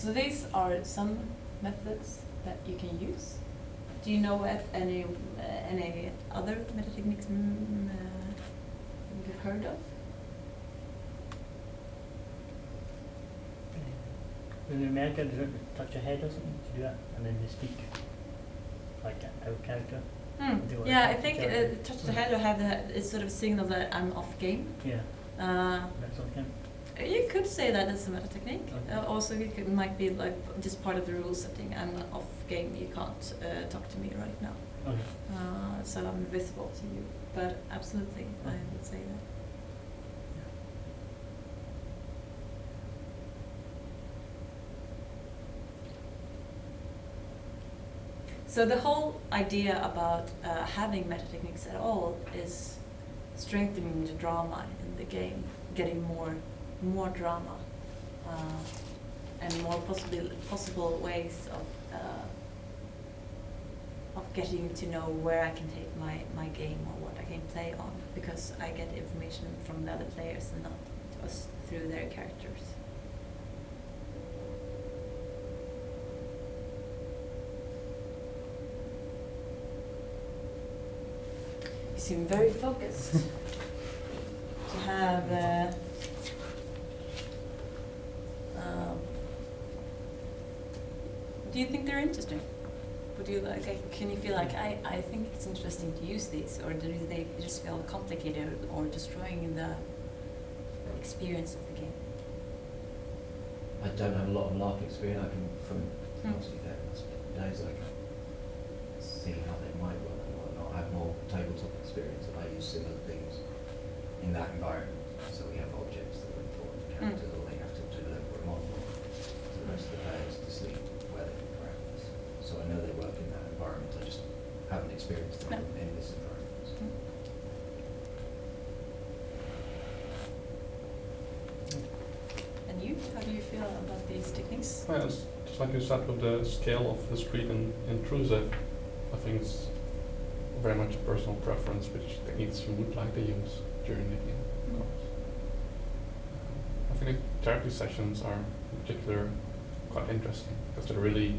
So these are some methods that you can use. Do you know any other meta techniques you've heard of? In America, they touch your head or something to do that, and then they speak like out of character. Yeah, I think touch the head or have it's sort of a signal that I'm off game. Yeah. That's okay. You could say that it's a meta technique. Okay. Also, it might be like just part of the rule setting. I'm off game. You can't talk to me right now. Okay. So I'm visible to you. But absolutely, I would say that. So the whole idea about having meta techniques at all is strengthening the drama in the game, getting more drama, and more possible ways of getting to know where I can take my game or what I can play on, because I get information from the other players and not just through their characters. You seem very focused to have do you think they're interesting? Would you can you feel like I think it's interesting to use these, or do they just feel complicated or destroying the experience of the game? I don't have a lot of LARP experience. I can, from mostly days, I can see how they might work and whatnot. I have more tabletop experience, and I use similar things in that environment. So we have objects that are important to characters, or they have to deliver a model to the rest of the players to see where they can practice. So I know they work in that environment. I just haven't experienced them in this environment. And you, how do you feel about these techniques? Well, it's just like you said, with the scale of the street and intrusive, I think it's very much personal preference which techniques you would like to use during the game, of course. I think the therapy sessions are in particular quite interesting because they're really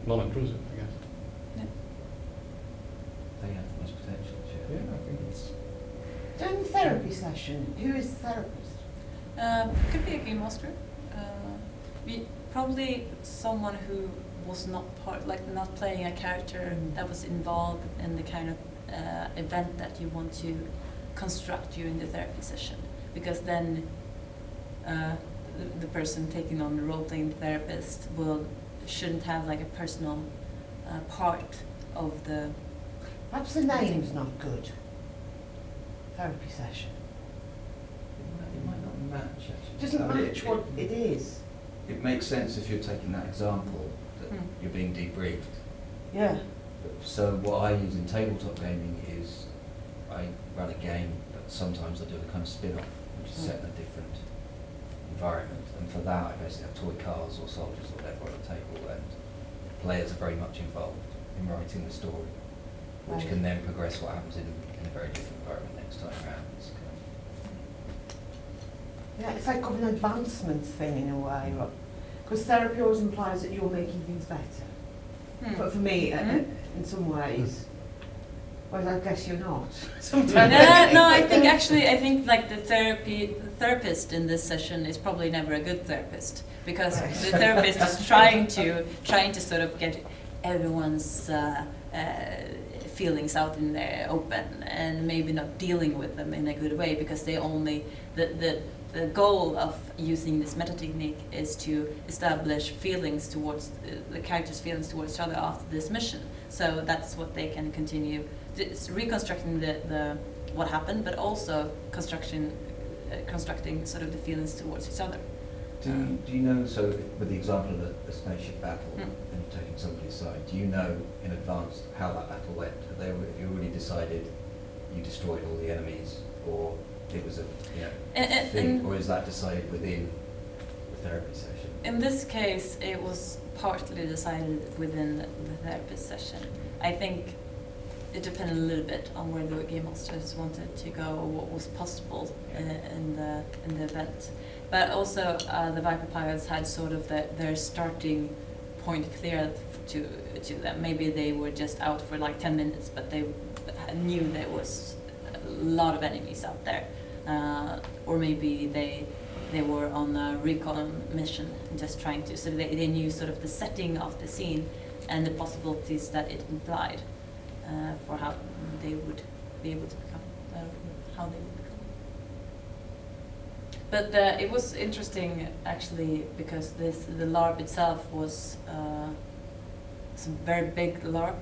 non-intrusive, I guess. Yeah. They have the most potential. Yeah, I think it's... During the therapy session, who is the therapist? Could be a game master. Probably someone who was not not playing a character that was involved in the kind of event that you want to construct during the therapy session, because then the person taking on the role-playing therapist shouldn't have like a personal part of the. Perhaps the name's not good. Therapy session. It might not match, actually. It doesn't match what it is. It makes sense if you're taking that example that you're being debriefed. Yeah. So what I use in tabletop gaming is I run a game, but sometimes I do a kind of spin-off, which is set in a different environment. And for that, I basically have toy cars or soldiers or whatever on the table, and players are very much involved in writing the story, which can then progress what happens in a very different environment next time around. It's kind of Yeah, it's like an advancement thing in a way, because therapy always implies that you're making things better. But for me, in some ways, well, I guess you're not. Sometimes. No, I think like the therapist in this session is probably never a good therapist, because the therapist is trying to sort of get everyone's feelings out in the open, and maybe not dealing with them in a good way, because they only the goal of using this meta technique is to establish feelings towards the characters' feelings towards each other after this mission. So that's what they can continue. It's reconstructing the what happened, but also constructing sort of the feelings towards each other. Do you know, so with the example of the spaceship battle and taking somebody's side, do you know in advance how that battle went? Have you already decided you destroyed all the enemies, or it was a thing, or is that decided within the therapy session? In this case, it was partly decided within the therapy session. I think it depended a little bit on where the game masters wanted to go, or what was possible in the event. But also the Viper pilots had sort of their starting point clear to them. Maybe they were just out for like 10 minutes, but they knew there was a lot of enemies out there. Or maybe they were on a recon mission, just trying to, so they knew sort of the setting of the scene and the possibilities that it implied for how they would be able to become, how they would become. But it was interesting actually, because the LARP itself was some very big LARP,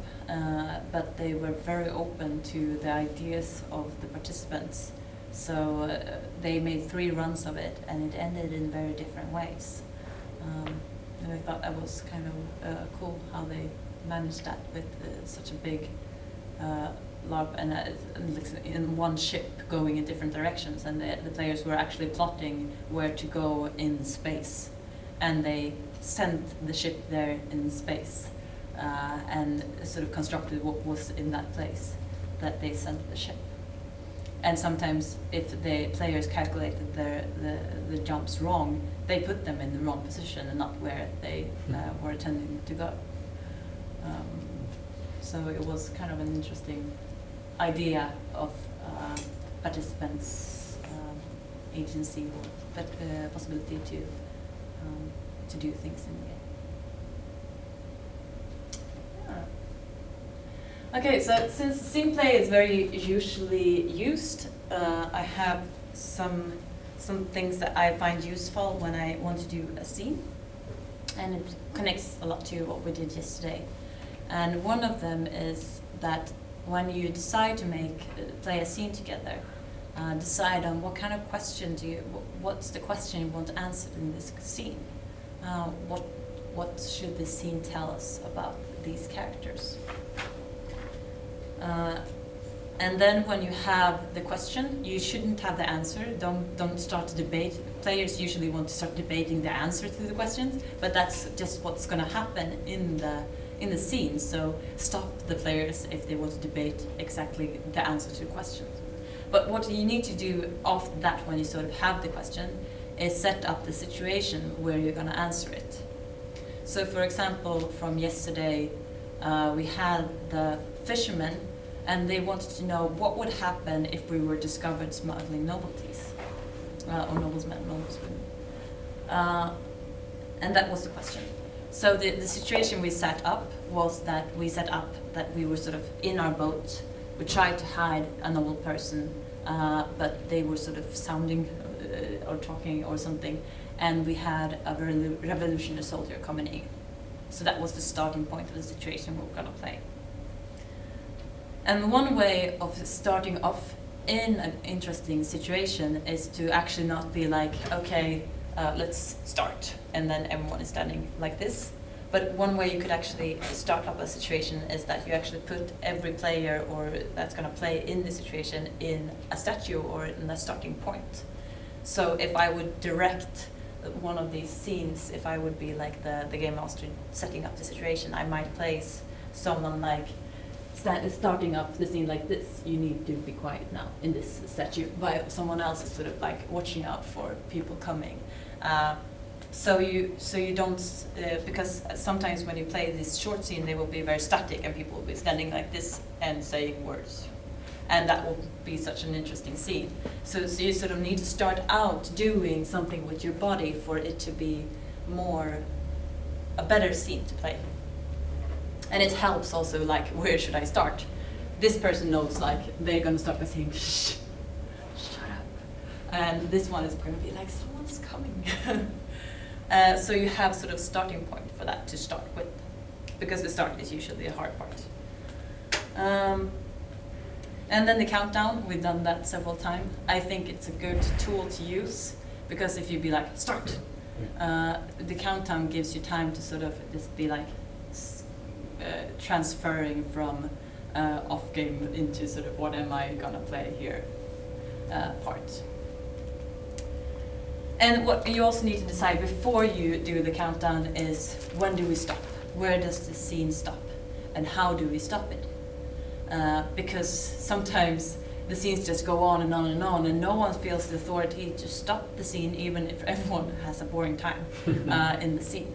but they were very open to the ideas of the participants. So they made 3 runs of it, and it ended in very different ways. And I thought that was kind of cool how they managed that with such a big LARP and in one ship going in different directions, and the players were actually plotting where to go in space, and they sent the ship there in space and sort of constructed what was in that place that they sent the ship. And sometimes if the players calculated the jumps wrong, they put them in the wrong position and not where they were intending to go. So it was kind of an interesting idea of participants' agency or possibility to do things in the game. Okay, so since scene play is very usually used, I have some things that I find useful when I want to do a scene, and it connects a lot to what we did yesterday. And one of them is that when you decide to play a scene together, decide on what kind of question what's the question you want answered in this scene. What should the scene tell us about these characters? And then when you have the question, you shouldn't have the answer. Don't start a debate. Players usually want to start debating the answer to the questions, but that's just what's going to happen in the scene. So stop the players if they want to debate exactly the answer to the questions. But what you need to do after that, when you sort of have the question, is set up the situation where you're going to answer it. So for example, from yesterday, we had the fishermen, and they wanted to know what would happen if we were discovered smuggling novelties, or noblesmen. And that was the question. So the situation we set up was that we were sort of in our boat. We tried to hide a noble person, but they were sort of sounding or talking or something, and we had a revolutionary soldier coming in. So that was the starting point of the situation we were going to play. And one way of starting off in an interesting situation is to actually not be like, okay, let's start, and then everyone is standing like this. But one way you could actually start up a situation is that you actually put every player or that's going to play in the situation in a statue or in a starting point. So if I would direct one of these scenes, if I would be like the game master setting up the situation, I might place someone like starting up the scene like this. You need to be quiet now in this statue, while someone else is sort of like watching out for people coming. So you don't, because sometimes when you play this short scene, they will be very static and people will be standing like this and saying words. And that will be such an interesting scene. So you sort of need to start out doing something with your body for it to be a better scene to play. And it helps also, like, where should I start? This person knows, like, they're going to start by saying, shh, shut up. And this one is going to be like, someone's coming. So you have sort of starting point for that to start with, because the start is usually a hard part. And then the countdown, we've done that several times. I think it's a good tool to use, because if you be like, start, the countdown gives you time to sort of just be like, transferring from off game into sort of what am I gonna play here part. And what you also need to decide before you do the countdown is, when do we stop? Where does the scene stop? And how do we stop it? Because sometimes the scenes just go on and on and on, and no one feels the authority to stop the scene, even if everyone has a boring time in the scene.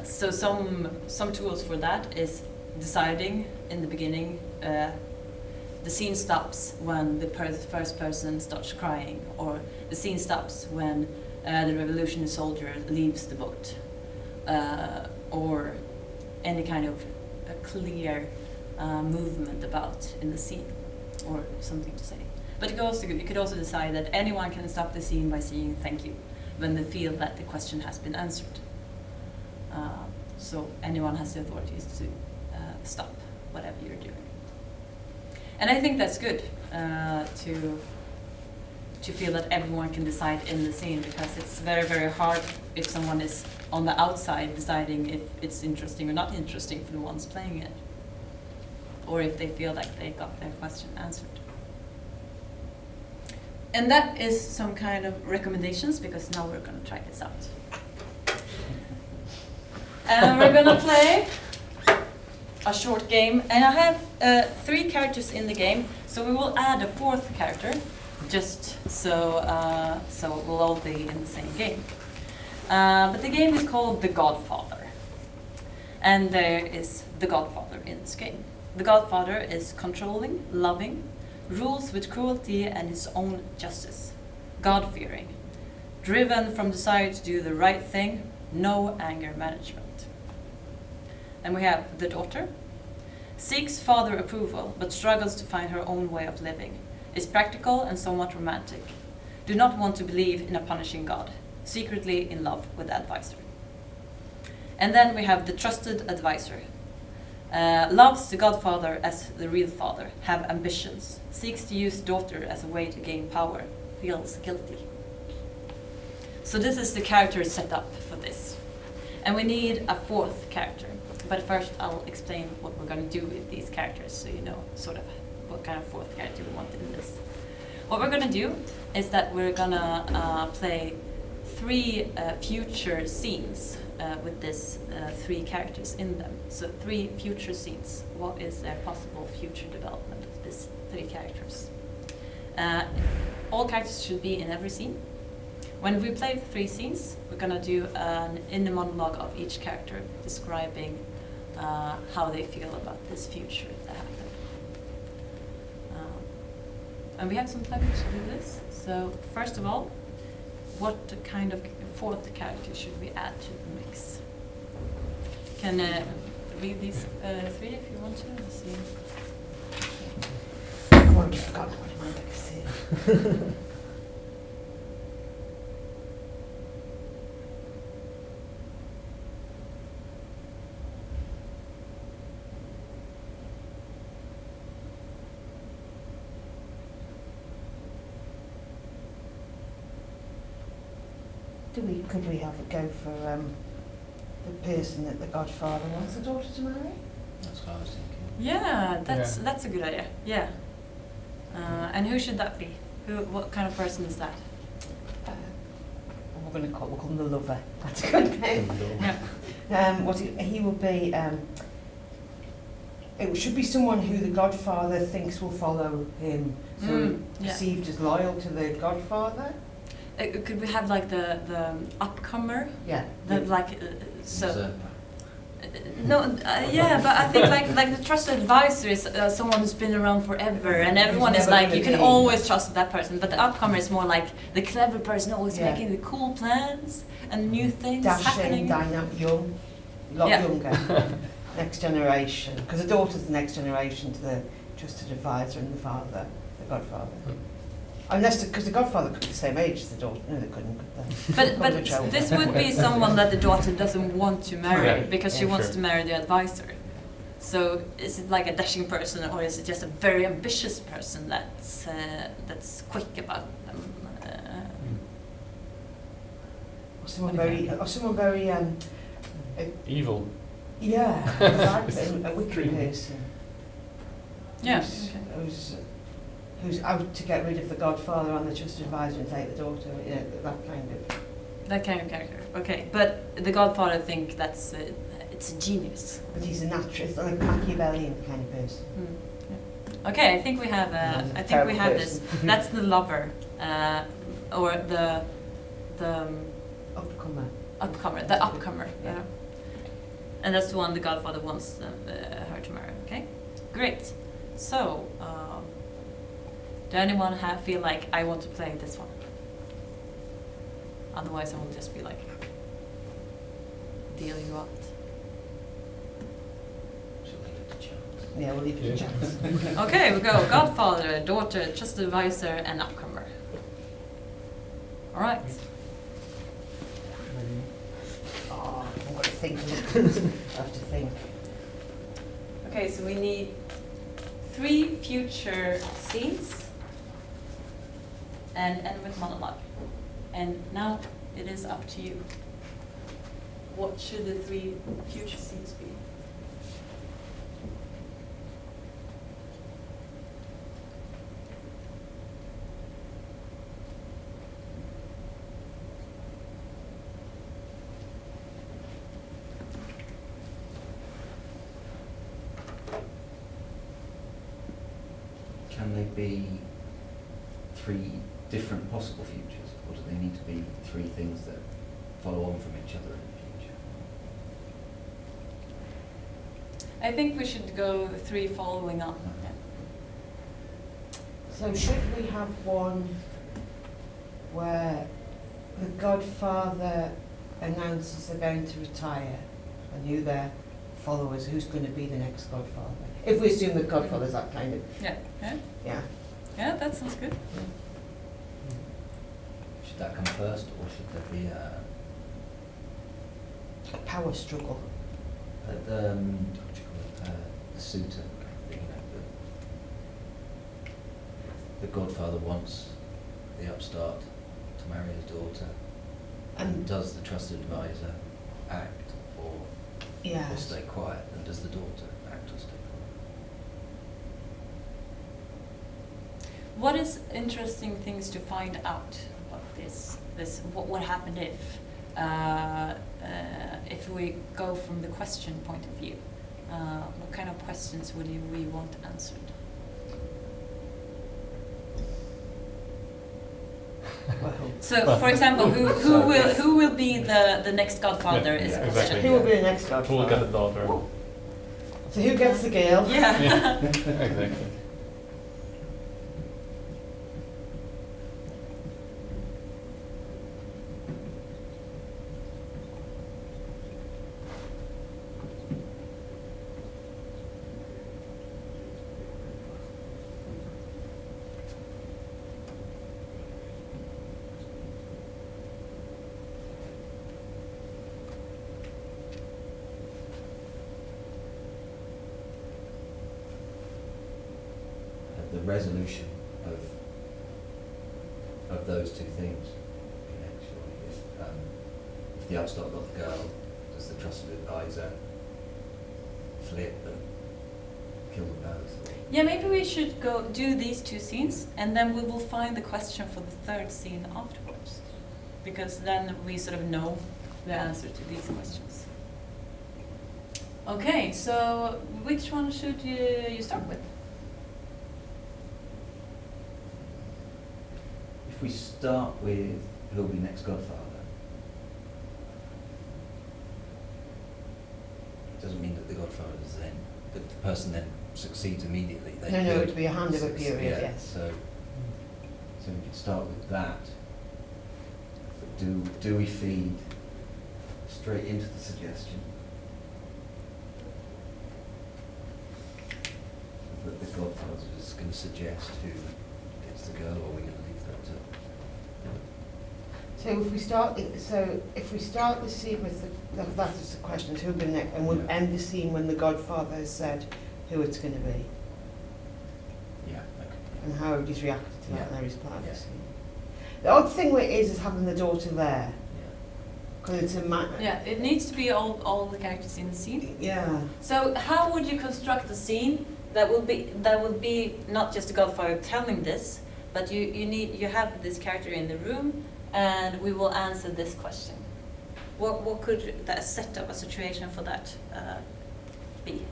So some tools for that is deciding in the beginning the scene stops when the first person starts crying, or the scene stops when the revolutionary soldier leaves the boat, or any kind of a clear movement about in the scene, or something to say. But you could also decide that anyone can stop the scene by saying thank you when they feel that the question has been answered. So anyone has the authorities to stop whatever you're doing. And I think that's good to feel that everyone can decide in the scene, because it's very, very hard if someone is on the outside deciding if it's interesting or not interesting for the ones playing it, or if they feel like they got their question answered. And that is some kind of recommendations, because now we're going to try this out. And we're going to play a short game, and I have 3 characters in the game, so we will add a 4th character, just so we'll all be in the same game. But the game is called The Godfather, and there is the Godfather in this game. The Godfather is controlling, loving, rules with cruelty and his own justice, God-fearing, driven from desire to do the right thing, no anger management. And we have the daughter, seeks father approval but struggles to find her own way of living, is practical and somewhat romantic, do not want to believe in a punishing God, secretly in love with the advisor. And then we have the trusted advisor, loves the Godfather as the real father, have ambitions, seeks to use daughter as a way to gain power, feels guilty. So this is the character setup for this. And we need a 4th character. But first I'll explain what we're going to do with these characters, so you know sort of what kind of 4th character we want in this. What we're going to do is that we're going to play 3 future scenes with this 3 characters in them. So 3 future scenes. What is their possible future development of these 3 characters? All characters should be in every scene. When we play 3 scenes, we're going to do an inner monologue of each character describing how they feel about this future that happened. And we have some time to do this. So first of all, what kind of 4th character should we add to the mix? Can read these 3 if you want to. Let's see. I've already forgotten what my magazine. Could we have a go for the person that the Godfather wants the daughter to marry? That's what I was thinking. Yeah, that's a good idea. Yeah. And who should that be? What kind of person is that? We'll call him the lover. That's a good name. Yeah. He will be. It should be someone who the Godfather thinks will follow him, so perceived as loyal to the Godfather. Could we have like the upcomer? Yeah. Yeah, but I think like the trusted advisor is someone who's been around forever, and everyone is like, you can always trust that person. But the upcomer is more like the clever person, always making the cool plans and new things happening. Dashing, dynamic, young, a lot younger, next generation. Because the daughter's the next generation to the trusted advisor, and the father, the Godfather. Unless, because the Godfather could be the same age as the daughter. No, they couldn't, could they? But this would be someone that the daughter doesn't want to marry, because she wants to marry the advisor. So is it like a dashing person, or is it just a very ambitious person that's quick about them? Or someone very evil. Yeah, exactly. A wicked person. Yeah. Who's out to get rid of the Godfather and the trusted advisor and take the daughter, that kind of character. Okay, but the Godfather think that's it's a genius. But he's a naturalist, like a Machiavellian kind of person. Okay, I think we have. I think we have this. That's the lover, or the Upcomer. upcomer. The upcomer. Yeah. And that's the one the Godfather wants her to marry. Okay, great. So, do anyone feel like I want to play this one? Otherwise, I will just be like, deal you out. Should leave it to chance. Yeah, we'll leave it to chance. Okay, we go. Godfather, daughter, trusted advisor, and upcomer. All right. Oh, I've got to think. I have to think. Okay, so we need 3 future scenes and end with monologue. And now it is up to you. What should the 3 future scenes be? Can they be 3 different possible futures, or do they need to be 3 things that follow on from each other in the future? I think we should go 3 following on. Okay. So should we have one where the Godfather announces they're going to retire, and you their followers, who's going to be the next Godfather? If we assume that Godfather's that kind of, Yeah. Yeah. yeah. Yeah, that sounds good. Should that come first, or should there be A power struggle. what do you call it, the suitor? You know, the Godfather wants the upstart to marry his daughter, and does the trusted advisor act or Yeah. stay quiet, and does the daughter act or stay quiet? What is interesting things to find out about this? What happened if we go from the question point of view? What kind of questions would we want answered? Well, So, for example, who will be the next Godfather Yeah, is a yeah, question. exactly. who will be the next Who will get Godfather? a daughter? So who gets the girl? Yeah. Exactly. The resolution of those 2 things. Actually, if the upstart got the girl, does the trusted advisor flip and kill them both? Yeah, maybe we should go do these 2 scenes, and then we will find the question for the 3rd scene afterwards, because then we sort of know the answer to these questions. Okay, so which one should you start with? If we start with who'll be next Godfather, it doesn't mean that the Godfather is then, that the person then succeeds immediately. They No, could it'd be a handover succeed, period, yeah, yes. So we could start with that. But do we feed straight into the suggestion that the Godfather is going to suggest who gets the girl, or are we going to leave that to? So if we start the scene with that is the questions, who'll be next, and we'll Yeah. end the scene when the Godfather has said who it's going to be, Yeah, okay. and how everybody's reacted to that, Yeah. and everybody's part of Yeah. the scene. The odd thing with it is having the daughter there, Yeah. because it's a Yeah, it needs to be all the characters in the scene. Yeah. So how would you construct a scene that will be not just the Godfather telling this, but you have this character in the room, and we will answer this question. What could that set up a situation for that be?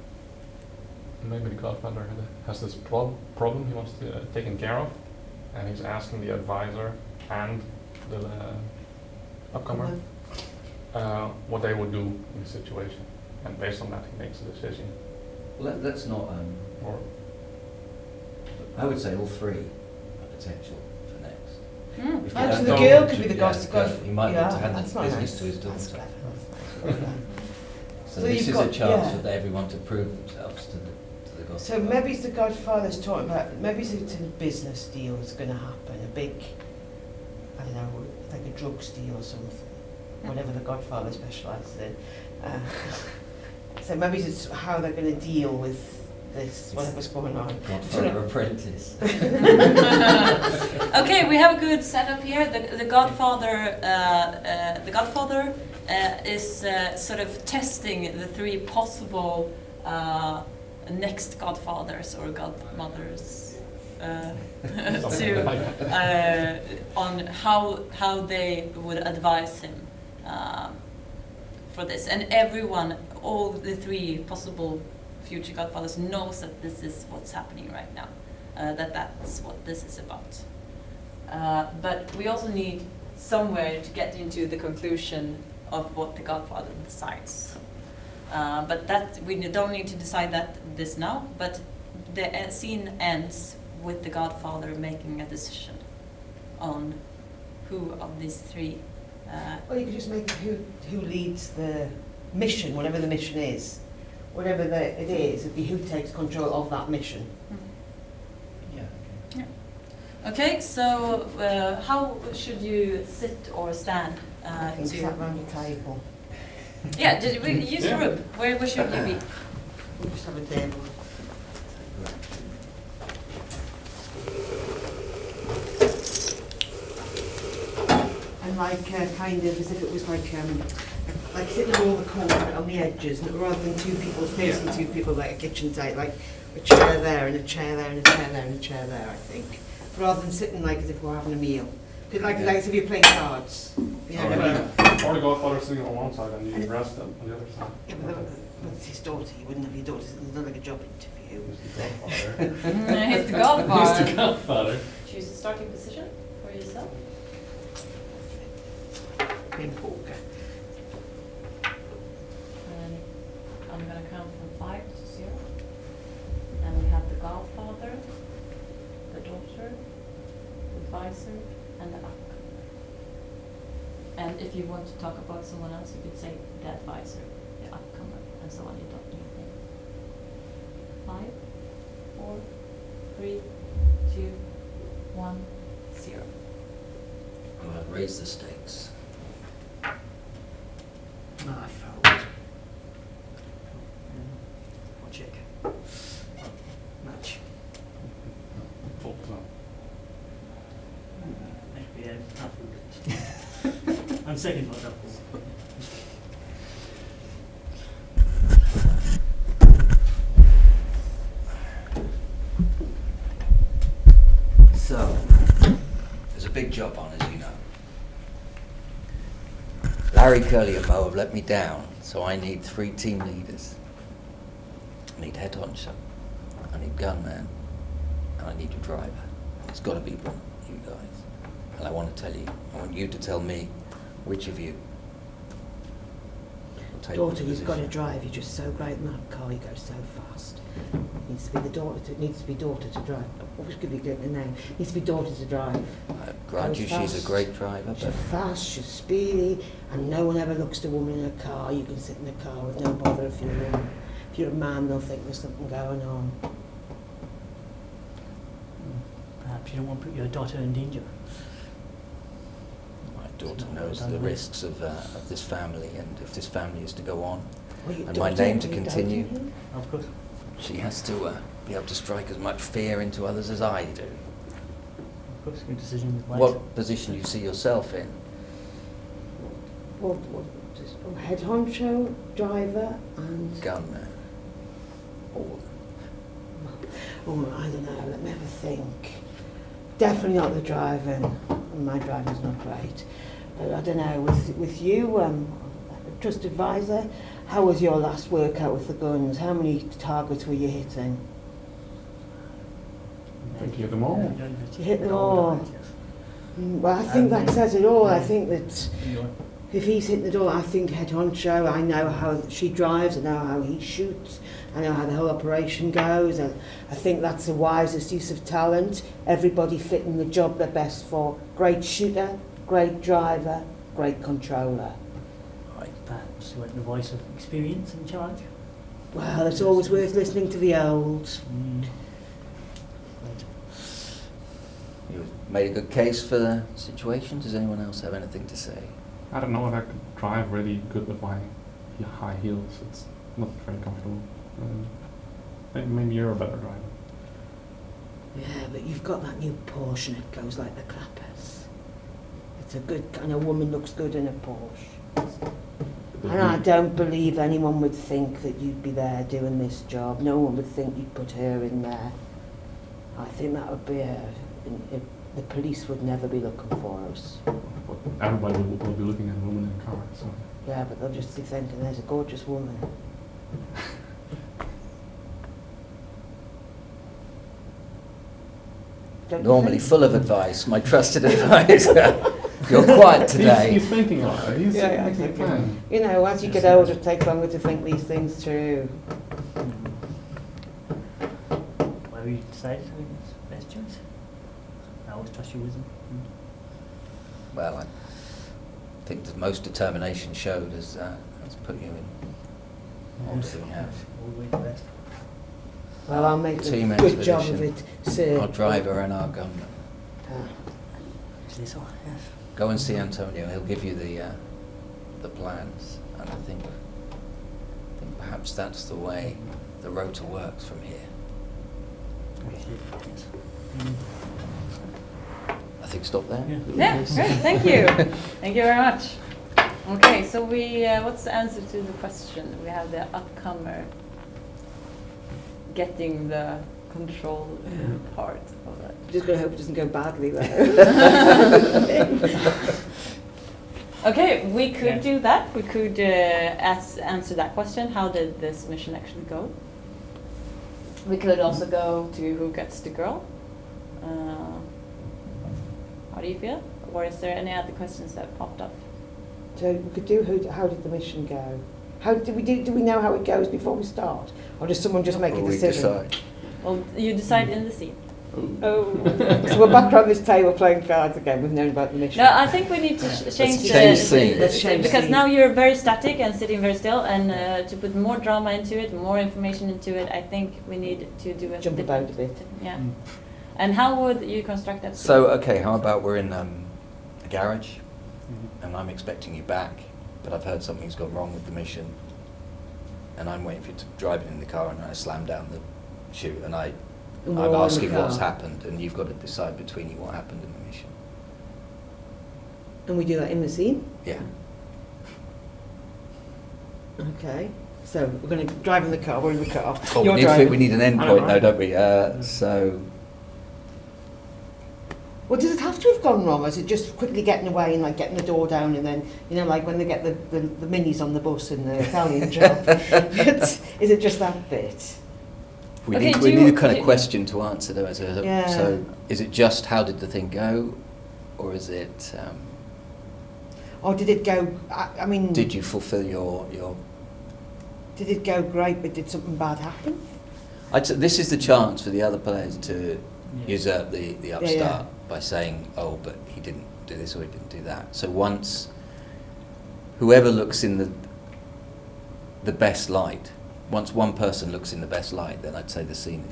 maybe the godfather has this problem he wants to taken care of, and he's asking the advisor and the upcomer what they would do in the situation, and based on that he makes a decision. Let's not. Or I would say all three are potential for next. Mm. If you Actually, don't the know girl what could be the yeah, god. He might want to hand that's the not business nice. to his That's daughter. clever, that's nice. So, So this you've is got- a chance yeah. for everyone to prove themselves to the godfather. So maybe it's the godfather's talking about, maybe it's a business deal that's going to happen, a big, I don't know, like a drugs deal or something, whatever the godfather specialises in. So maybe it's how they're going to deal with this, whatever's going on. Godfather apprentice. Okay, we have a good setup here. The Godfather, is sort of testing the three possible next godfathers or godmothers something like that. on how they would advise him for this. And everyone, all the three possible future godfathers, knows that this is what's happening right now. That's what this is about. But we also need somewhere to get into the conclusion of what the godfather decides. But that we don't need to decide this now. But the scene ends with the godfather making a decision on who of these three. Well, you could just make who leads the mission, whatever the mission is. Whatever it is, it'd be who takes control of that mission. Yeah. Okay, so how should you sit or stand? I think sat round a table. Yeah, we use the room. Where should you be? We'll just have a table. And like kind of as if it was like sitting all the corner on the edges, and rather than two people facing two people like a kitchen table, like a chair there and a chair there and a chair there and a chair there, I think. Rather than sitting like as if we're having a meal. Like as if you're playing cards. You know what I mean? Or the godfather sitting on one side and the rest on the other side. Yeah, but with his daughter, you wouldn't have your daughter. It's not like a job interview. Who's the godfather? He's the godfather. Who's the godfather? Choose a starting position for yourself. Playing poker. And I'm going to count from 5 to 0. And we have the godfather, the daughter, the advisor, and the upcomer. And if you want to talk about someone else, you could say the advisor, the upcomer, and so on. You don't need names. 5, 4, 3, 2, 1, 0. Right, raise the stakes. I fold. Or check. Match. Fold as well. Maybe half of it. I'm second for that. So, there's a big job on, as you know. Larry, Curly and Mo have let me down, so I need 3 team leaders. I need head honcho, I need gunman, and I need a driver. It's got to be one of you guys. And I want to tell you, I want you to tell me which of you will take Daughter, which you've got to position. drive. You're just so great in that car. You go so fast. It needs to be the daughter. It needs to be daughter to drive. What was going to be a name? It needs to be daughter to drive. I grant you, she's a fast. great driver, She's but fast. She's speedy, and no one ever looks at a woman in a car. You can sit in a car with no bother. If you're a woman, if you're a man, they'll think there's something going on. Perhaps you don't want to put your daughter in danger. my daughter not knows done the well. risks of this family, and if this family is to go on, Well, you and don't my name to you, don't continue, you? Of course. she has to be able to strike as much fear into others as I do. Of course, your decision is wise. What position do you see yourself in? What, just head honcho, driver, and Gunman. Or oh, I don't know. Let me have a think. Definitely not the driving. My driving's not great. But I don't know. With you, trust advisor. How was your last workout with the guns? How many targets were you hitting? Thank you, them all. You hit them all. Well, I think that says it all. I think that if he's hitting it all, I think head honcho, I know how she drives, I know how he shoots, I know how the whole operation goes. I think that's the wisest use of talent. Everybody fitting the job they're best for. Great shooter, great driver, great controller. Right, perhaps you want the voice of experience in charge? Well, it's always worth listening to the old. Right. You made a good case for the situation. Does anyone else have anything to say? I don't know if I could drive really good with my high heels. It's not very comfortable. Maybe you're a better driver. Yeah, but you've got that new Porsche and it goes like the clappers. It's a good kind of woman, looks good in a Porsche. And I don't believe anyone would think that you'd be there doing this job. No one would think you'd put her in there. I think that would be the police would never be looking for us. Everybody will be looking at a woman in a car. So. Yeah, but they'll just be thinking, there's a gorgeous woman. Don't you Normally think? full of advice, my trusted advisor. You're quiet today. He's thinking a lot. He's Yeah, making a exactly. plan. You know, as you get older, it takes longer to think these things through. Why we decided to make this best choice? I always trust your wisdom. Well, I think the most determination showed has put you in. Obviously, we have. Always the best. Well, I'll make Team a good job of expedition. it, sir. Our driver and our gunman. Ah. Is this all? Yes. Go and see Antonio. He'll give you the plans, and I think perhaps that's the way the rota works from here. Appreciate it. Yes. I think stop there. Yeah. Yeah, great, thank you. Thank you very much. Okay, so what's the answer to the question? We have the upcomer getting the control part of it. Just going to hope it doesn't go badly, though. Okay, we could do that. We could answer that question. How did this mission actually go? We could also go to who gets the girl. How do you feel? Or is there any other questions that popped up? So we could do how did the mission go? How do we know how it goes before we start? Or does someone just make a Or we decision? decide. Well, you decide in the scene. Oh, so we're back around this table playing cards again. We've known about the mission. No, I think we need to change change scene. Let's change because scene. now you're very static and sitting very still, and to put more drama into it, more information into it, I think we need to do it. Jump about a bit. Yeah. And how would you construct that scene? So, okay, how about we're in a garage, and I'm expecting you back, but I've heard something's gone wrong with the mission, and I'm waiting for you to drive it in the car, and I slam down the chute, and I'm And we're all in the asking what's car. happened, and you've got to decide between you what happened in the mission. And we do that in the scene? Yeah. Okay. So we're going to drive in the car. We're in the car. Oh, You're we driving. need an end I know, point, though, right? don't we? So, Well, does it have to have gone wrong, or is it just quickly getting away and like getting the door down, and then like when they get the minis on the bus in the Italian job? Is it just that bit? we Okay, need a kind of question to answer, though. Yeah. So, is it just how did the thing go, or is it Or did it go? I mean, did you fulfil your did it go great, but did something bad happen? this is the chance for the other players to usurp the upstart yeah. by saying, oh, but he didn't do this or he didn't do that. So once whoever looks in the best light, once one person looks in the best light, then I'd say the scene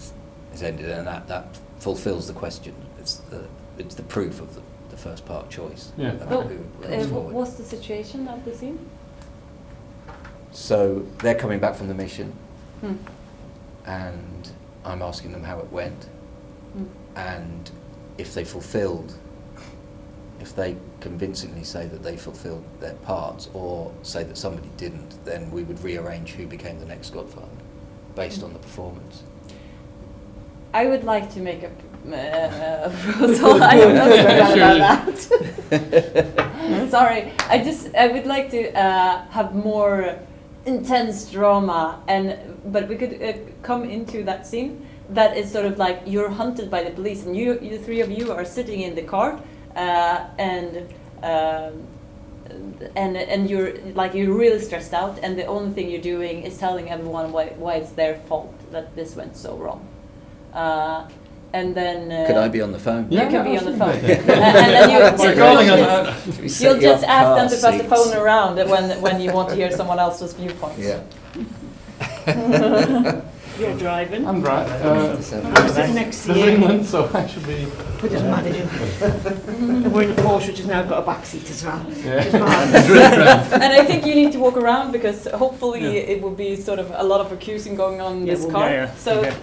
is ended, and that fulfills the question. It's the proof of the first part choice. Yeah. of Well, who comes forward. what's the situation of the scene? So they're coming back from the mission, Hmm. and I'm asking them how it went. Hmm. And if they convincingly say that they fulfilled their parts, or say that somebody didn't, then we would rearrange who became the next Godfather based on the performance. I would like to make a proposal. I am not sure about that. Sorry, I would like to have more intense drama, but we could come into that scene that is sort of like you're hunted by the police, and you the three of you are sitting in the car, and you're really stressed out, and the only thing you're doing is telling everyone why it's their fault that this went so wrong. And then Could I be on the phone? you can be on the phone, absolutely. and then You'll you'll just ask them to pass the phone around when you want to hear someone else's viewpoint. Yeah. You're driving. I'm right. I'm sitting next to This is you. England, so I should be. It doesn't matter. And we're in a Porsche, which has now got a back seat as well. Yeah. Doesn't matter. And I think you need to walk around because hopefully it will be sort of a lot of accusing going on in Yeah, this well, car. yeah. So, Okay.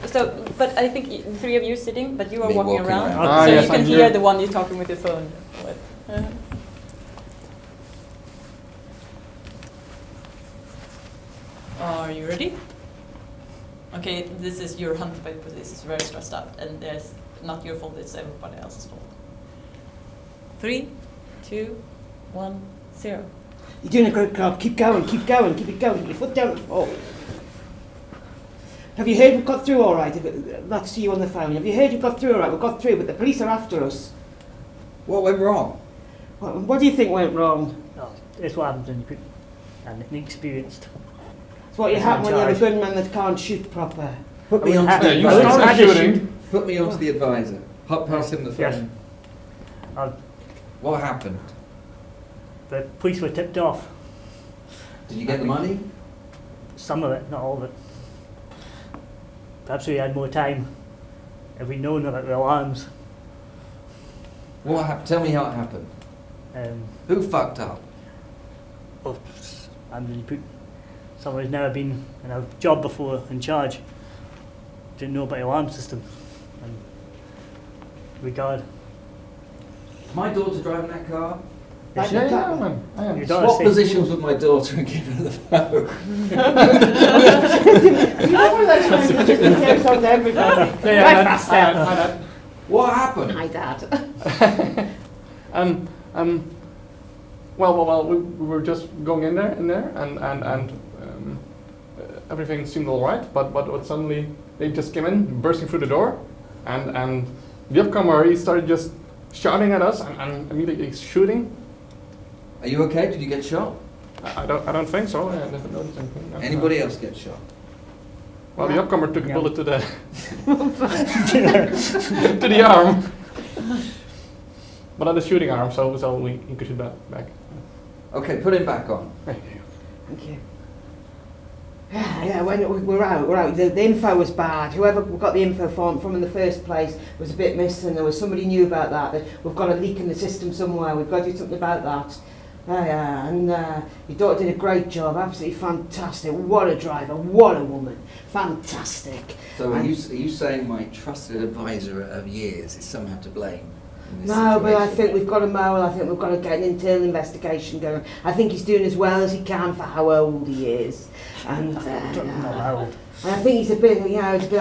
but I think the three of you sitting, but you are Me walking walking around, around. Ah, so yes, you can I'm hear here. the one you're talking with your phone with. Are you ready? Okay, this is your hunt by the police. It's very stressed out, and there's not your fault. It's everybody else's fault. 3, 2, 1, 0. You're doing a great job. Keep going, keep going, keep it going. Keep your foot down the floor. Have you heard we've got through all right? That's to you on the phone. Have you heard you've got through all right? We've got through, but the police are after us. What went wrong? What do you think went wrong? Oh, it's what happens when you put an inexperienced. It's what you It's happen when you have a charge. gunman that can't shoot proper. Put me I onto wouldn't the have- you I wouldn't started have to shooting. shoot. Put me onto the advisor. Pass him the phone. Yes. What happened? The police were tipped off. Did you get the money? Some of it, not all of it. Perhaps we had more time if we'd known about the alarms. What happened? Tell me how it happened. Who fucked up? Well, and you put someone who's never been in a job before in charge, didn't know about the alarm system, and regard. My daughter driving that car? Like Yeah, the yeah, cat- man. I am. Your daughter Swap said- positions with my daughter and give her the phone. You know one of those ones that just appears on everybody. Yeah, Right hi, fast Dad. now. Hi, Dad. What happened? Hi, Dad. Well, we were just going in there, and everything seemed all right, but suddenly they just came in, bursting through the door, and the upcomer, he started just shouting at us and immediately shooting. Are you okay? Did you get shot? I don't think so. I never noticed anything. Anybody else get shot? Well, the upcomer took a Yeah. bullet to the to the arm, but not the shooting arm, so we could shoot that back. Okay, put him back on. Thank you. Thank you. Yeah, when we're out. The info was bad. Whoever got the info from in the first place was a bit missing. There was somebody knew about that. We've got a leak in the system somewhere. We've got to do something about that. And your daughter did a great job. Absolutely fantastic. What a driver. What a woman. Fantastic. So are you saying my trusted advisor of years is somehow to blame? In this No, but I situation? think we've got to mow. I think we've got to get an internal investigation going. I think he's doing as well as he can for how old he is. And Not old. and I think he's a bit, he's a bit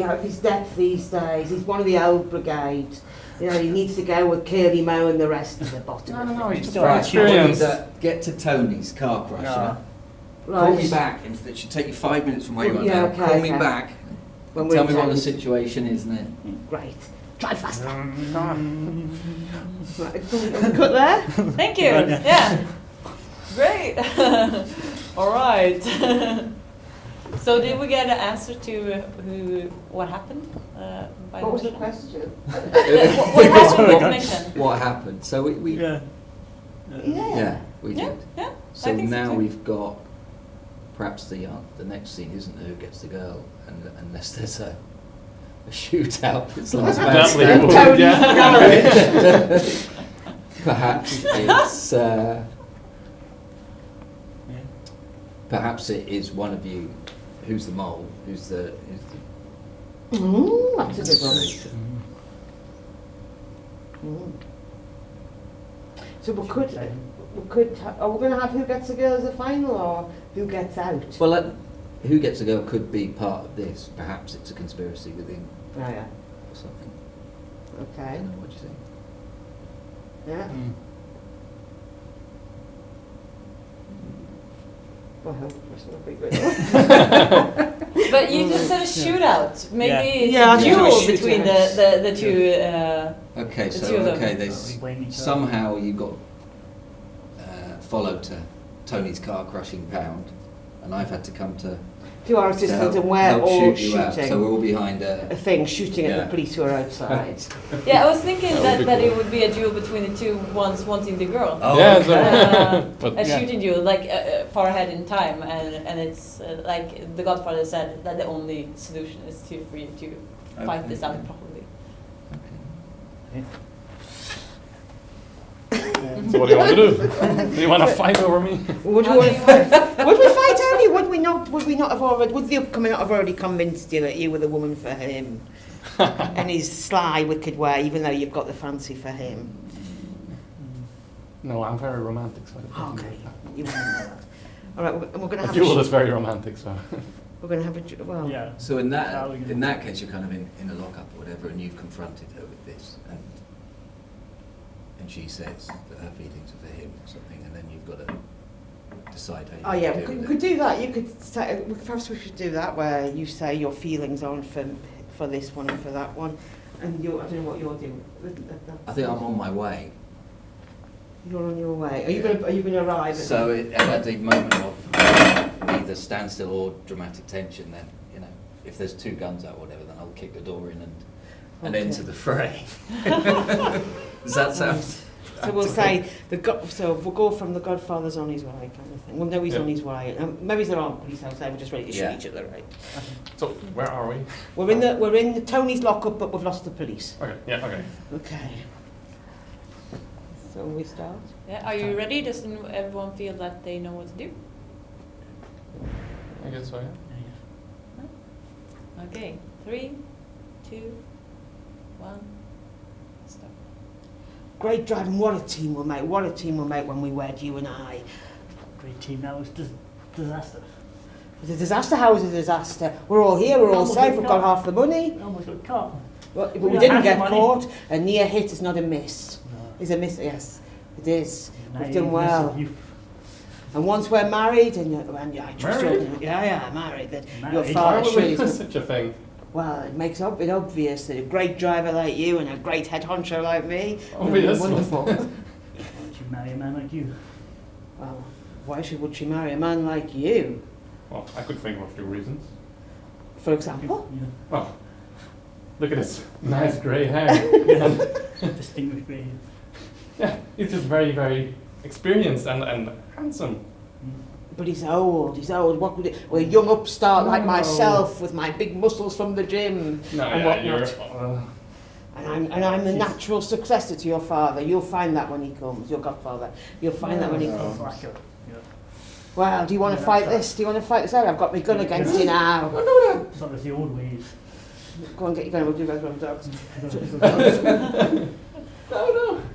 out of his depth these days. He's one of the old brigade. He needs to go with Curly Mow and the rest of the bottom. No, of he's it. just Right, experience. get to Tony's car crusher. No. Call me Right. back. It should take you 5 minutes from where you are Yeah, now. okay, Call me okay. back. When Tell we're me what the in situation is then. Great. Drive faster. Mm. Right, can we cut there? Thank you. Yeah. Great. All right. So did we get an answer to what happened? By What was the mission? question? What happened with the mission? What happened? So we Yeah. yeah, we Yeah, did. yeah. So I think so now too. we've got perhaps the next scene isn't who gets the girl, unless there's a shootout. It's like Definitely would, Tony yeah. perhaps it's perhaps it is one of you who's the mole, who's the That's a good one. Mm. So we could, are we going to have who gets the girl as a final or who gets out? well. Who gets the girl could be part of this. Perhaps it's a conspiracy within Oh, yeah. or something. I Okay. don't know, what do you think? Yeah. Mm. Well, that's not very good. But you just said a shootout. Maybe it's Yeah, I a think duel it was between shootouts. the two. Okay, The so two of them. okay, We there's blame each other. somehow you got followed to Tony's car crushing pound, and I've had to come to 2 hours to distance help, and we're help all shoot you out. shooting. So we're all behind A thing, shooting at Yeah. the police who are outside. Yeah, I was thinking That would that, be it cool. would be a duel between the two ones wanting the girl. Oh, Yeah, okay. so- but A yeah. shooting duel, like far ahead in time, and it's like the Godfather said that the only solution is for you to fight this out properly. So what do you want to do? Do you want to fight over me? Would you want to fight? Would we fight over you? Would we not? Would we not have already? Would the upcoming not have already convinced you that you were the woman for him? And his sly, wicked way, even though you've got the fancy for him. No, I'm very romantic, so I don't Okay. think that. You wouldn't know that. All right, we're going to A have duel a is very romantic, so. we're going to have a well. Yeah. So in How are we gonna- that case, you're kind of in a lockup or whatever, and you've confronted her with this, and she says that her feelings are for him or something, and then you've got to decide how Oh you yeah, deal we with could it. do that. You could say, perhaps we should do that where you say your feelings aren't for this one and for that one, and I don't know what you're doing. I think I'm on my way. You're on your way. Are you going to arrive? At So at the moment of either standstill or dramatic tension, then if there's two guns out or whatever, then I'll kick the door in and Okay. enter the fray. Does that sound? So we'll say so we'll go from the Godfather's on his way kind of thing. Well, no, he's Yeah. on his way. Maybe there aren't police outside. We're just ready to shoot Yeah. each other, right? So where are we? We're in the Tony's lockup, but we've lost the police. Okay. Yeah. Okay. Okay. So we start. Yeah, are you ready? Does everyone feel that they know what to do? I guess so. Yeah. Okay, 3, 2, 1, stop. Great driving. What a team we'll make. What a team we'll make when we wed, you and I. Great team. That was disaster. It's a disaster. How is it a disaster? We're all here. We're all Almost safe. got We've got caught. half the money. We almost got caught. But We we got didn't half get the money. caught. A near hit is not a miss. No. It's a miss. Yes, it is. Now We've you done miss well. it. You- And once we're married, and I trust Married? you. Yeah, married. That your Married. Why father would surely. we do such a thing? Well, it makes it obvious that a great driver like you and a great head honcho like me would be Obvious. wonderful. Why don't you marry a man like you? Well, why would she marry a man like you, Well, I could think of a few reasons. for example? Yeah. Well, look at his nice grey hair. And, Distinguished grey hair. yeah, he's just very, very experienced and handsome. But he's old. What would it? Well, a young upstart like No. myself with my big muscles from the gym No, and yeah, you're. whatnot. And I'm the natural successor to your father. You'll find that when he comes, your godfather. You'll find that when he No. comes. Flacco. Yeah. Well, do you want to Yeah, fight that's this? Do you want to fight this out? I've got my gun against you now. It's not as the old ways. Go and get your gun. We'll do those dogs.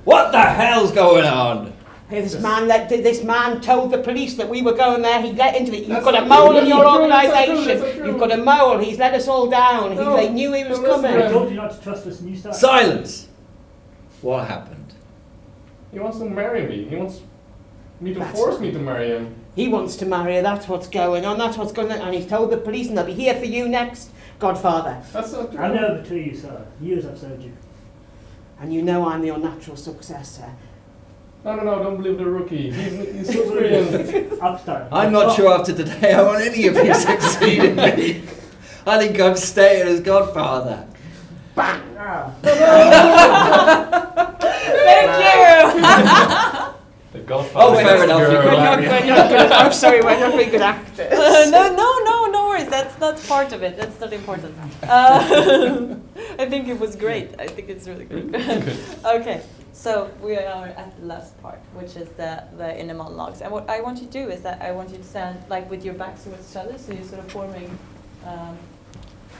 What the hell's going on? Hey, this man told the police that we were going there. He let into it. You've That's got a not mole true. in your That's not true. That's not organisation. true. You've got a mole. He's let us all down. No. They knew he was No, listen, I coming. told you not to trust this new start. Silence! What happened? He wants to marry me. He wants me to That's- force me to marry him. He wants to marry her. That's what's going on. That's what's going on. And he's told the police, and they'll be here for you next, Godfather. That's not true. I never betray you, sir. Years I've served you. And you know I'm your natural successor. No, don't believe the rookie. He's so experienced. Upstart. I'm not sure after today I want any of you succeeding me. I think I'm staying as godfather. Bang! Ah. Thank The Godfather. Oh, fair enough, you girl. could- We're not good. I'm sorry, we're not very good actors. you. No worries. That's not part of it. That's not important. I think it was great. I think it's really good. Okay, so we are at the last part, which is the inner monologues. And what I want you to do is that I want you to stand like with your backs towards each other, so you're sort of forming.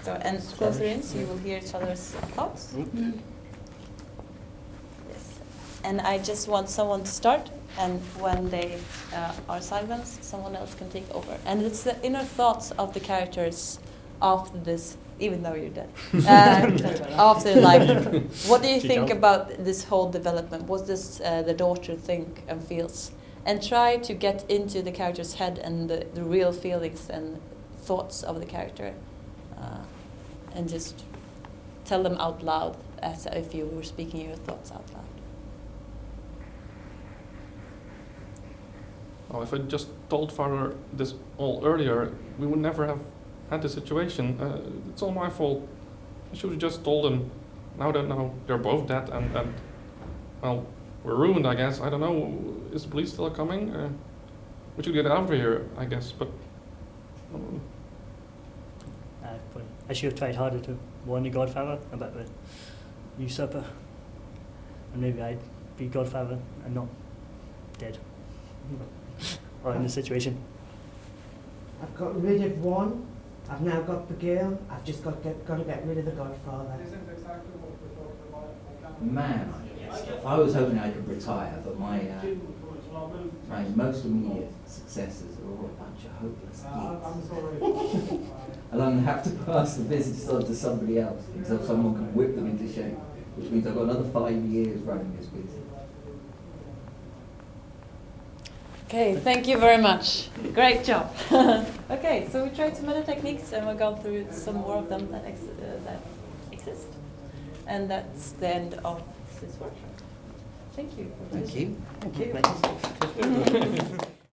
And closer in, so you will hear each other's thoughts. Yes. And I just want someone to start, and when they are silenced, someone else can take over. And it's the inner thoughts of the characters after this even though you're dead. After life, what do you Good think job. about this whole development? What does the daughter think and feels? And try to get into the character's head and the real feelings and thoughts of the character, and just tell them out loud as if you were speaking your thoughts out loud. Oh, if I just told father this all earlier, we would never have had this situation. It's all my fault. I should have just told him. Now they're both dead, and well, we're ruined, I guess. I don't know. Is the police still coming? We should get out of here, I guess. But Probably. I should have tried harder to warn the Godfather about the usurper, and maybe I'd be Godfather and not dead, or in the situation. I've got rid of one. I've now got the girl. I've just got to get rid of the Godfather. Man, I was hoping I could retire, but my most immediate successors are all a bunch of hopeless geeks. And I'm going to have to pass the business on to somebody else until someone can whip them into shape, which means I've got another 5 years running this business. Okay, thank you very much. Great job. Okay, so we tried some other techniques and we've gone through some more of them that exist. And that's the end of this workshop. Thank you. Thank you. Thank you.